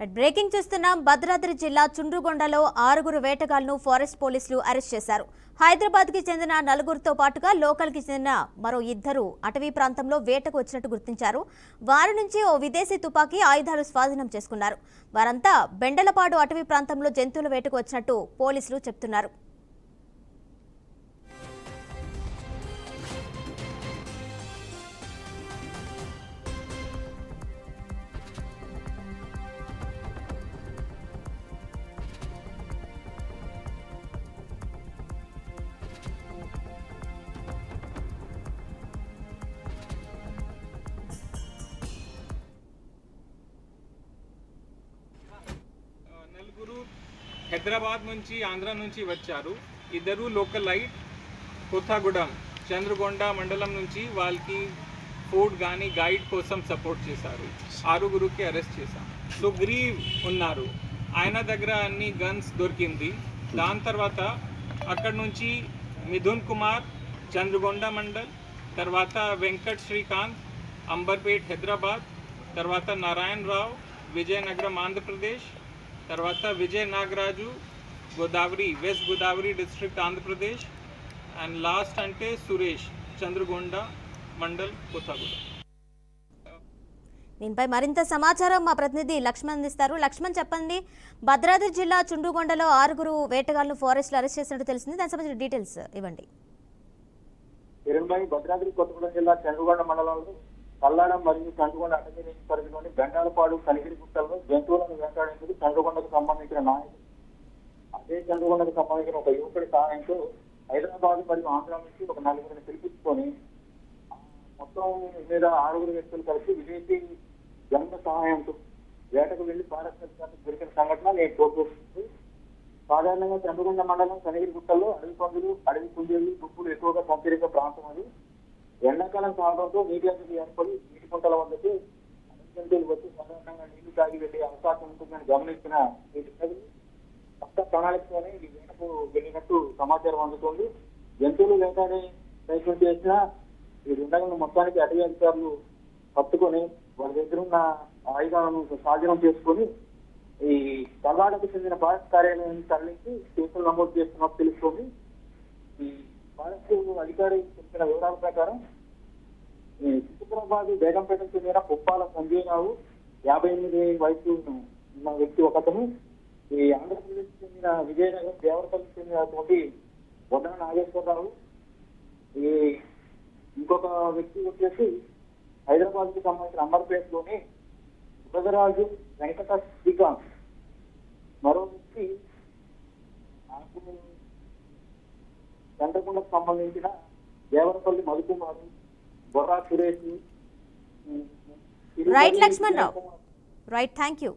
Breaking చూస్తున్నాం. భద్రాద్రి జిల్లా చుండ్రుగొండలో 6 వేటగాళ్లను forest పోలీసులు అరెస్ట్ చేశారు. హైదరాబాద్ కి చెందిన 4తో పాటుగా లోకల్ కి చెందిన మరో 2 అటవీ ప్రాంతంలో వేటకు వచ్చినట్టు గుర్తించారు. వారి నుంచి ఓ విదేశీ తుపాకీ ఆయుధాలు స్వాధీనం చేసుకున్నారు. వారంతా బెండలపాడు అటవీ ప్రాంతంలో జంతువుల వేటకు వచ్చినట్టు పోలీసులు చెబుతున్నారు. హైదరాబాద్ నుంచి ఆంధ్ర నుంచి వచ్చారు. ఇద్దరు లోకలైట్ కొత్తగూడెం చంద్రగొండ మండలం నుంచి వాళ్ళకి ఫుడ్ కానీ గైడ్ కోసం సపోర్ట్ చేశారు. 6కి అరెస్ట్ చేశాం. సుగ్రీవ్ ఉన్నారు, ఆయన దగ్గర అన్ని గన్స్ దొరికింది. దాని తర్వాత అక్కడ నుంచి మిథున్ కుమార్ చంద్రగొండ మండల్, తర్వాత వెంకట్ శ్రీకాంత్ అంబర్పేట్ హైదరాబాద్, తర్వాత నారాయణ రావు విజయనగరం ఆంధ్రప్రదేశ్, తర్వాత Vijaya Nagaraju Godavari west Godavari district Andhra Pradesh, and last అంటే సురేష్ చంద్రగొండ మండల్ కొత్తగూడెం. దీనిపై మరింత సమాచారం మా ప్రతినిధి లక్ష్మణ్ అందిస్తారు. లక్ష్మణ్ చెప్పండి, భద్రాద్రి జిల్లా చుండ్రుగొండలో 6 వేటగాళ్లను ఫారెస్ట్లో అరెస్ట్ చేసినట్టు తెలిసింది. దానికి సంబంధించిన డీటెయిల్స్ ఇవ్వండి. భద్రాద్రి కొత్తగూడెం జిల్లా చంద్రగొండ మండలంలో పల్లాడం మరియు చంద్రగొండ అటవీ రేంజ్ పరిధిలోని బెండాలపాడు కనిగిరి గుట్టల్లో జంతువులను వేటాడేందుకు చంద్రగొండకు సంబంధించిన నాయకుడు, అదే చంద్రగొండకు సంబంధించిన ఒక యువకుడి సహాయంతో హైదరాబాద్ మరియు ఆంధ్ర నుంచి ఒక 4 పిలిపించుకొని మొత్తం మీద 6 వ్యక్తులు కలిసి విదేశీ జంగ సహాయంతో వేటకు వెళ్లి ఫారెస్ట్ దొరికిన సంఘటన నేను చోటు. సాధారణంగా చంద్రగొండ మండలం కనిగిరి గుట్టల్లో అడవి పందులు, అడవి కుందేళ్లు, దుప్పులు ఎక్కువగా సంచరించే ప్రాంతం అది. ఎండాకాలం కావడంతో నీటి అతిథి ఏర్పడి నీటి కుంటల వద్దకు జంతువులు వచ్చి సాధారణంగా నీళ్లు తాగి వెళ్లే అవకాశం ఉంటుందని గమనించిన నీటి ప్రజలు కొత్త ప్రణాళికతోనే ఈ వేటకు వెళ్ళినట్టు సమాచారం అందుతుంది. జంతువులు వేటాడే ప్రయత్నం చేసిన ఈ దుండగులను మొత్తానికి అటవీ అధికారులు పట్టుకొని వాళ్ళ దగ్గర ఉన్న ఆయుధాలను స్వాధీనం చేసుకుని ఈ తల్లాడకు చెందిన ఫారెస్ట్ కార్యాలయాన్ని తరలించి కేసులు నమోదు చేస్తున్నట్టు తెలుస్తుంది. ఈ ఫారెస్ట్ అధికారి చెప్పిన వివరాల ప్రకారం సికింద్రాబాద్ బేగంపేటకు చెందిన పుప్పాల సంజయ్ రావు 58 వయసు ఉన్న వ్యక్తి ఒకతను, ఈ ఆంధ్రప్రదేశ్ చెందిన విజయనగరం దేవరపల్లికి చెందినటువంటి వదన నాగేశ్వరరావు, ఈ ఇంకొక వ్యక్తి వచ్చేసి హైదరాబాద్ కి సంబంధించిన అంబర్పేటలోని బుధరాజు వెంకట శ్రీకాంత్, మరో వ్యక్తి చంద్రగొండకు సంబంధించిన Devarapalli Madhukumar, Borra Suresh. Right Lakshman Rao, right, thank you.